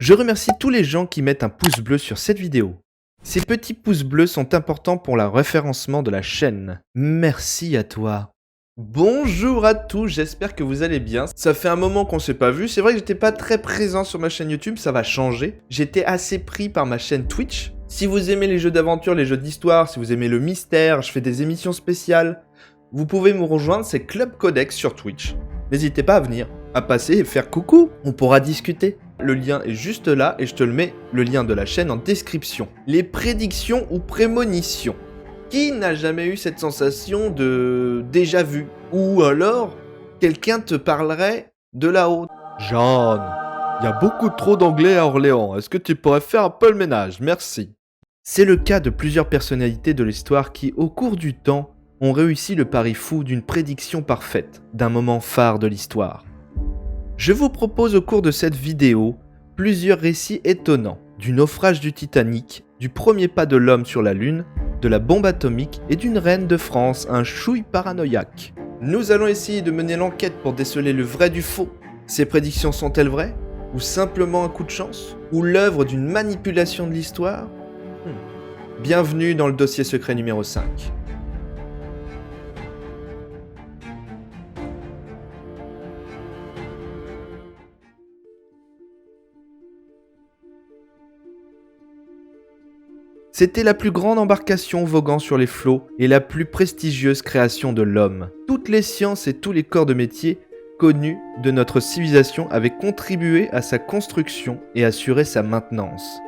Je remercie tous les gens qui mettent un pouce bleu sur cette vidéo. Ces petits pouces bleus sont importants pour le référencement de la chaîne. Merci à toi. Bonjour à tous, j'espère que vous allez bien. Ça fait un moment qu'on s'est pas vu. C'est vrai que j'étais pas très présent sur ma chaîne YouTube, ça va changer. J'étais assez pris par ma chaîne Twitch. Si vous aimez les jeux d'aventure, les jeux d'histoire, si vous aimez le mystère, je fais des émissions spéciales. Vous pouvez me rejoindre, c'est Club Codex sur Twitch. N'hésitez pas à venir, à passer et faire coucou, on pourra discuter. Le lien est juste là et je te le mets, le lien de la chaîne en description. Les prédictions ou prémonitions. Qui n'a jamais eu cette sensation de déjà vu? Ou alors, quelqu'un te parlerait de là-haut. Jeanne, il y a beaucoup trop d'anglais à Orléans. Est-ce que tu pourrais faire un peu le ménage? Merci. C'est le cas de plusieurs personnalités de l'histoire qui, au cours du temps, ont réussi le pari fou d'une prédiction parfaite, d'un moment phare de l'histoire. Je vous propose au cours de cette vidéo plusieurs récits étonnants du naufrage du Titanic, du premier pas de l'homme sur la Lune, de la bombe atomique et d'une reine de France un chouille paranoïaque. Nous allons essayer de mener l'enquête pour déceler le vrai du faux. Ces prédictions sont-elles vraies? Ou simplement un coup de chance? Ou l'œuvre d'une manipulation de l'histoire? Bienvenue dans le dossier secret numéro 5. C'était la plus grande embarcation voguant sur les flots et la plus prestigieuse création de l'homme. Toutes les sciences et tous les corps de métier connus de notre civilisation avaient contribué à sa construction et assuré sa maintenance.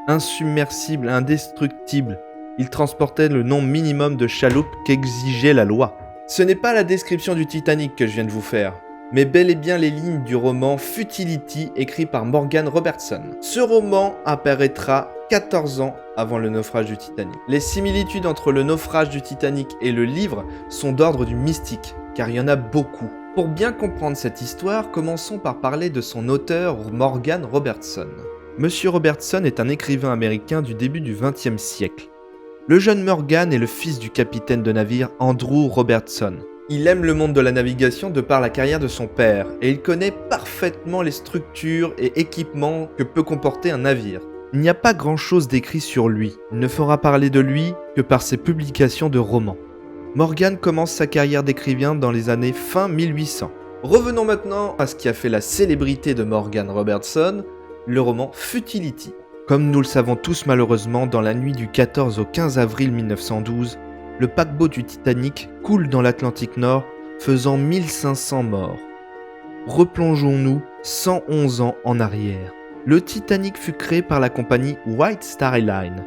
Insubmersible, indestructible, il transportait le nombre minimum de chaloupes qu'exigeait la loi. Ce n'est pas la description du Titanic que je viens de vous faire, mais bel et bien les lignes du roman Futility écrit par Morgan Robertson. Ce roman apparaîtra 14 ans avant le naufrage du Titanic. Les similitudes entre le naufrage du Titanic et le livre sont d'ordre du mystique, car il y en a beaucoup. Pour bien comprendre cette histoire, commençons par parler de son auteur Morgan Robertson. Monsieur Robertson est un écrivain américain du début du XXe siècle. Le jeune Morgan est le fils du capitaine de navire Andrew Robertson. Il aime le monde de la navigation de par la carrière de son père, et il connaît parfaitement les structures et équipements que peut comporter un navire. Il n'y a pas grand-chose d'écrit sur lui, il ne fera parler de lui que par ses publications de romans. Morgan commence sa carrière d'écrivain dans les années fin 1800. Revenons maintenant à ce qui a fait la célébrité de Morgan Robertson, le roman Futility. Comme nous le savons tous malheureusement, dans la nuit du 14 au 15 avril 1912, le paquebot du Titanic coule dans l'Atlantique Nord, faisant 1500 morts. Replongeons-nous 111 ans en arrière. Le Titanic fut créé par la compagnie White Star Line.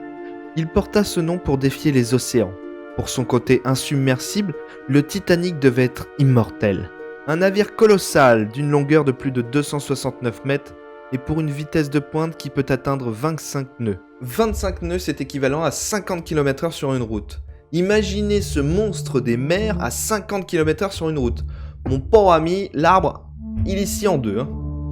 Il porta ce nom pour défier les océans. Pour son côté insubmersible, le Titanic devait être immortel. Un navire colossal d'une longueur de plus de 269 mètres et pour une vitesse de pointe qui peut atteindre 25 nœuds. 25 nœuds, c'est équivalent à 50 km/h sur une route. Imaginez ce monstre des mers à 50 km/h sur une route. Mon pauvre ami, l'arbre, il est scié en deux.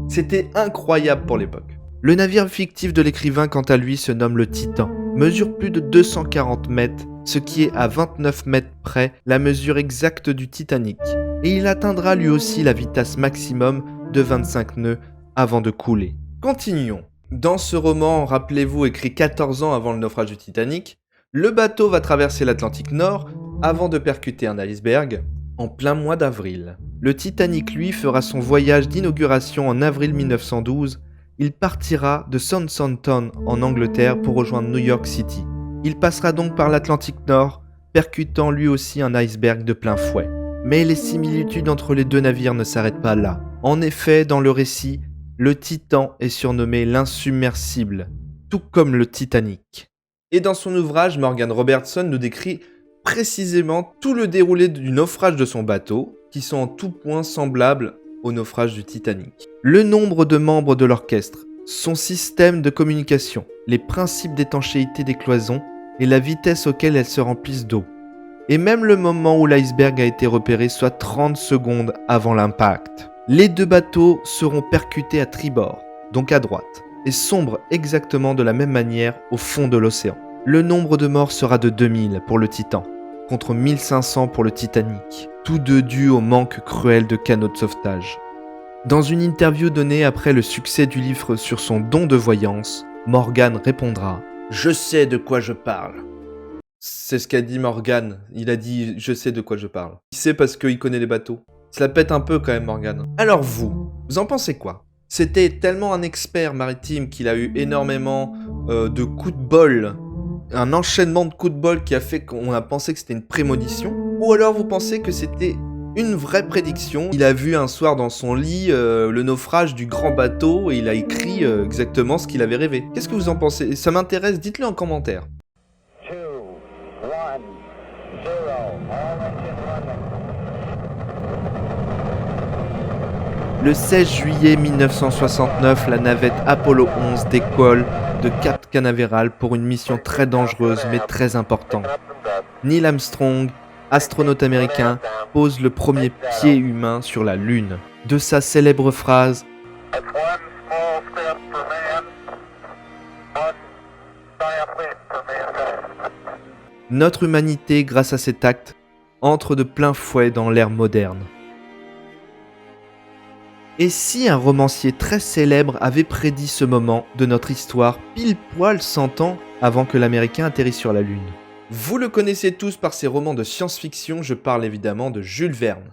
C'était incroyable pour l'époque. Le navire fictif de l'écrivain, quant à lui, se nomme le Titan, mesure plus de 240 mètres, ce qui est à 29 mètres près la mesure exacte du Titanic. Et il atteindra lui aussi la vitesse maximum de 25 nœuds avant de couler. Continuons. Dans ce roman, rappelez-vous, écrit 14 ans avant le naufrage du Titanic, le bateau va traverser l'Atlantique Nord avant de percuter un iceberg en plein mois d'avril. Le Titanic, lui, fera son voyage d'inauguration en avril 1912. Il partira de Southampton en Angleterre pour rejoindre New York City. Il passera donc par l'Atlantique Nord, percutant lui aussi un iceberg de plein fouet. Mais les similitudes entre les deux navires ne s'arrêtent pas là. En effet, dans le récit, le Titan est surnommé l'insubmersible, tout comme le Titanic. Et dans son ouvrage, Morgan Robertson nous décrit précisément tout le déroulé du naufrage de son bateau, qui sont en tout point semblables au naufrage du Titanic. Le nombre de membres de l'orchestre, son système de communication, les principes d'étanchéité des cloisons et la vitesse auquel elles se remplissent d'eau. Et même le moment où l'iceberg a été repéré, soit 30 secondes avant l'impact. Les deux bateaux seront percutés à tribord, donc à droite, et sombrent exactement de la même manière au fond de l'océan. Le nombre de morts sera de 2000 pour le Titan, contre 1500 pour le Titanic, tous deux dus au manque cruel de canaux de sauvetage. Dans une interview donnée après le succès du livre sur son don de voyance, Morgan répondra « Je sais de quoi je parle ». C'est ce qu'a dit Morgan. Il a dit « Je sais de quoi je parle ». Il sait parce qu'il connaît les bateaux. Cela pète un peu quand même, Morgan. Alors vous en pensez quoi? C'était tellement un expert maritime qu'il a eu énormément de coups de bol, un enchaînement de coups de bol qui a fait qu'on a pensé que c'était une prémonition? Ou alors vous pensez que c'était une vraie prédiction? Il a vu un soir dans son lit le naufrage du grand bateau et il a écrit exactement ce qu'il avait rêvé. Qu'est-ce que vous en pensez? Ça m'intéresse, dites-le en commentaire. 2, 1, 0, all engine running. Le 16 juillet 1969, la navette Apollo 11 décolle de Cap Canaveral pour une mission très dangereuse mais très importante. Neil Armstrong, astronaute américain, pose le premier pied humain sur la Lune. De sa célèbre phrase That's one small step for man, one giant leap for mankind. « Notre humanité, grâce à cet acte, entre de plein fouet dans l'ère moderne. » Et si un romancier très célèbre avait prédit ce moment de notre histoire pile poil 100 ans avant que l'Américain atterrisse sur la Lune? Vous le connaissez tous par ses romans de science-fiction, je parle évidemment de Jules Verne.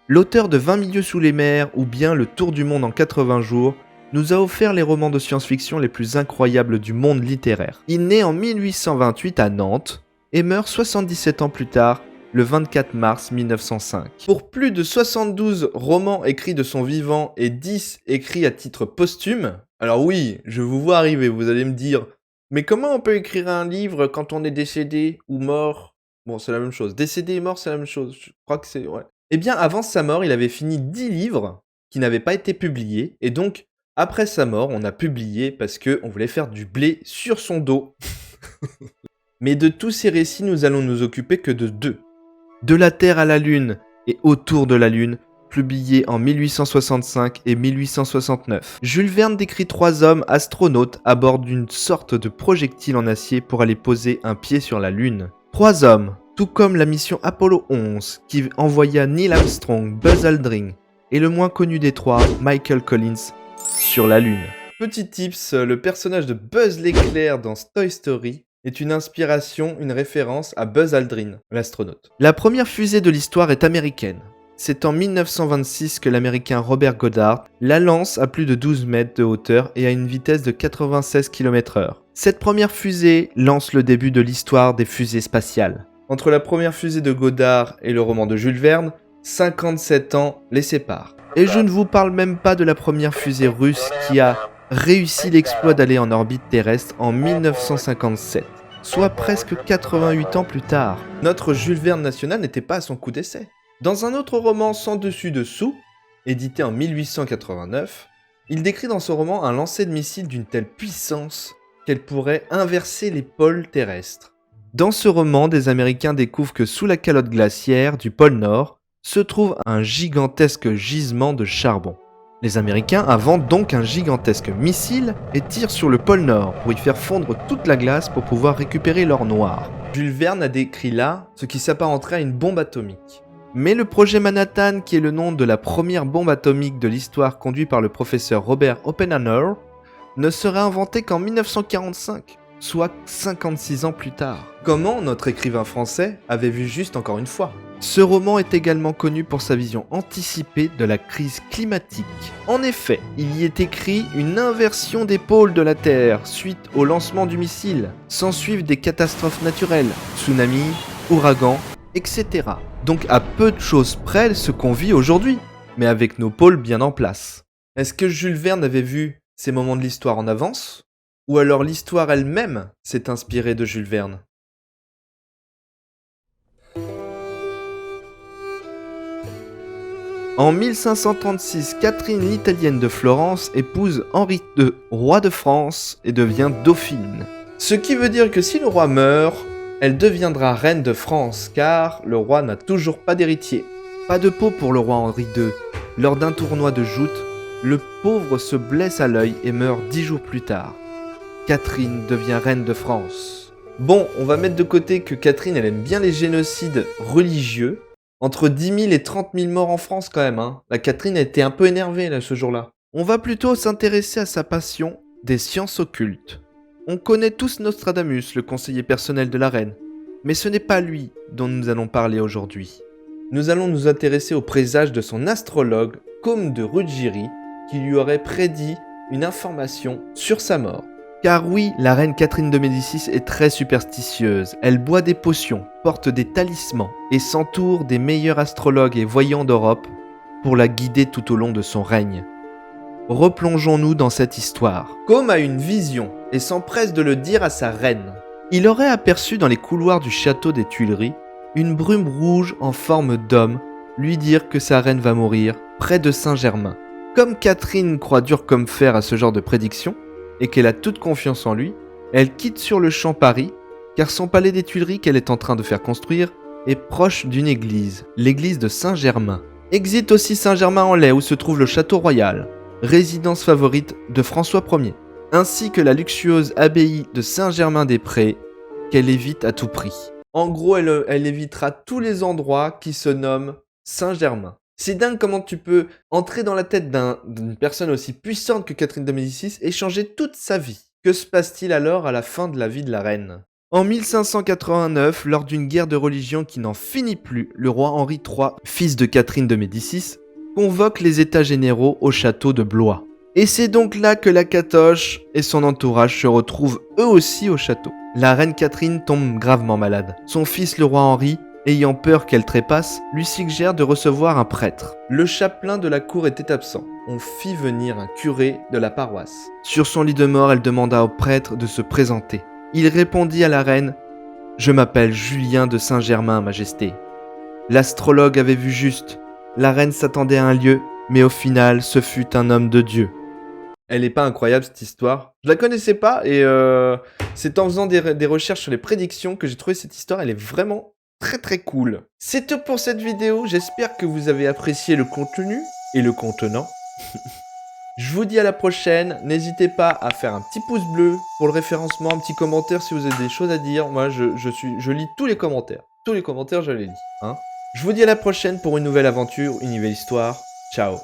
L'auteur de 20 milieux sous les mers ou bien Le Tour du monde en 80 jours nous a offert les romans de science-fiction les plus incroyables du monde littéraire. Il naît en 1828 à Nantes et meurt 77 ans plus tard, le 24 mars 1905. Pour plus de 72 romans écrits de son vivant et 10 écrits à titre posthume, alors oui, je vous vois arriver, vous allez me dire « Mais comment on peut écrire un livre quand on est décédé ou mort ?» Bon, c'est la même chose. Décédé et mort, c'est la même chose. Je crois que c'est... ouais. Eh bien, avant sa mort, il avait fini 10 livres qui n'avaient pas été publiés. Et donc, après sa mort, on a publié parce qu'on voulait faire du blé sur son dos. Mais de tous ces récits, nous allons nous occuper que de 2. De la Terre à la Lune et Autour de la Lune, publié en 1865 et 1869. Jules Verne décrit 3 hommes astronautes à bord d'une sorte de projectile en acier pour aller poser un pied sur la Lune. 3 hommes, tout comme la mission Apollo 11 qui envoya Neil Armstrong, Buzz Aldrin et le moins connu des 3, Michael Collins, sur la Lune. Petit tips, le personnage de Buzz l'éclair dans Toy Story est une inspiration, une référence à Buzz Aldrin, l'astronaute. La première fusée de l'histoire est américaine. C'est en 1926 que l'américain Robert Goddard la lance à plus de 12 mètres de hauteur et à une vitesse de 96 km/h. Cette première fusée lance le début de l'histoire des fusées spatiales. Entre la première fusée de Goddard et le roman de Jules Verne, 57 ans les séparent. Et je ne vous parle même pas de la première fusée russe qui a réussi l'exploit d'aller en orbite terrestre en 1957, soit presque 88 ans plus tard. Notre Jules Verne national n'était pas à son coup d'essai. Dans un autre roman sans dessus-dessous, édité en 1889, il décrit dans ce roman un lancer de missiles d'une telle puissance qu'elle pourrait inverser les pôles terrestres. Dans ce roman, des Américains découvrent que sous la calotte glaciaire du pôle Nord se trouve un gigantesque gisement de charbon. Les Américains inventent donc un gigantesque missile et tirent sur le pôle Nord pour y faire fondre toute la glace pour pouvoir récupérer l'or noir. Jules Verne a décrit là ce qui s'apparenterait à une bombe atomique. Mais le projet Manhattan, qui est le nom de la première bombe atomique de l'histoire conduit par le professeur Robert Oppenheimer, ne serait inventé qu'en 1945, soit 56 ans plus tard. Comment notre écrivain français avait vu juste encore une fois. Ce roman est également connu pour sa vision anticipée de la crise climatique. En effet, il y est écrit une inversion des pôles de la Terre suite au lancement du missile. S'ensuivent des catastrophes naturelles, tsunamis, ouragans, etc. Donc à peu de choses près ce qu'on vit aujourd'hui, mais avec nos pôles bien en place. Est-ce que Jules Verne avait vu ces moments de l'histoire en avance? Ou alors l'histoire elle-même s'est inspirée de Jules Verne? En 1536, Catherine l'Italienne de Florence épouse Henri II, roi de France, et devient dauphine. Ce qui veut dire que si le roi meurt, elle deviendra reine de France, car le roi n'a toujours pas d'héritier. Pas de peau pour le roi Henri II. Lors d'un tournoi de joute, le pauvre se blesse à l'œil et meurt 10 jours plus tard. Catherine devient reine de France. Bon, on va mettre de côté que Catherine elle aime bien les génocides religieux, Entre 10 000 et 30 000 morts en France quand même, hein. La Catherine a été un peu énervée là, ce jour-là. On va plutôt s'intéresser à sa passion des sciences occultes. On connaît tous Nostradamus, le conseiller personnel de la reine. Mais ce n'est pas lui dont nous allons parler aujourd'hui. Nous allons nous intéresser au présage de son astrologue, Côme de Ruggieri, qui lui aurait prédit une information sur sa mort. Car oui, la reine Catherine de Médicis est très superstitieuse. Elle boit des potions, porte des talismans et s'entoure des meilleurs astrologues et voyants d'Europe pour la guider tout au long de son règne. Replongeons-nous dans cette histoire. Côme a une vision et s'empresse de le dire à sa reine. Il aurait aperçu dans les couloirs du château des Tuileries une brume rouge en forme d'homme lui dire que sa reine va mourir près de Saint-Germain. Comme Catherine croit dur comme fer à ce genre de prédiction, et qu'elle a toute confiance en lui, elle quitte sur le champ Paris, car son palais des Tuileries qu'elle est en train de faire construire est proche d'une église, l'église de Saint-Germain. Exit aussi Saint-Germain-en-Laye où se trouve le château royal, résidence favorite de François Ier, ainsi que la luxueuse abbaye de Saint-Germain-des-Prés qu'elle évite à tout prix. En gros, elle évitera tous les endroits qui se nomment Saint-Germain. C'est dingue comment tu peux entrer dans la tête d'une personne aussi puissante que Catherine de Médicis et changer toute sa vie. Que se passe-t-il alors à la fin de la vie de la reine ? En 1589, lors d'une guerre de religion qui n'en finit plus, le roi Henri III, fils de Catherine de Médicis, convoque les états généraux au château de Blois. Et c'est donc là que la Catoche et son entourage se retrouvent eux aussi au château. La reine Catherine tombe gravement malade. Son fils le roi Henri, ayant peur qu'elle trépasse, lui suggère de recevoir un prêtre. Le chapelain de la cour était absent. On fit venir un curé de la paroisse. Sur son lit de mort, elle demanda au prêtre de se présenter. Il répondit à la reine « Je m'appelle Julien de Saint-Germain, Majesté ». L'astrologue avait vu juste. La reine s'attendait à un lieu, mais au final, ce fut un homme de Dieu. Elle est pas incroyable cette histoire. Je la connaissais pas et c'est en faisant des recherches sur les prédictions que j'ai trouvé cette histoire. Elle est vraiment très très cool. C'est tout pour cette vidéo. J'espère que vous avez apprécié le contenu et le contenant. Je vous dis à la prochaine. N'hésitez pas à faire un petit pouce bleu pour le référencement, un petit commentaire si vous avez des choses à dire. Moi, je lis tous les commentaires. Tous les commentaires, je les lis. Hein. Je vous dis à la prochaine pour une nouvelle aventure, une nouvelle histoire. Ciao.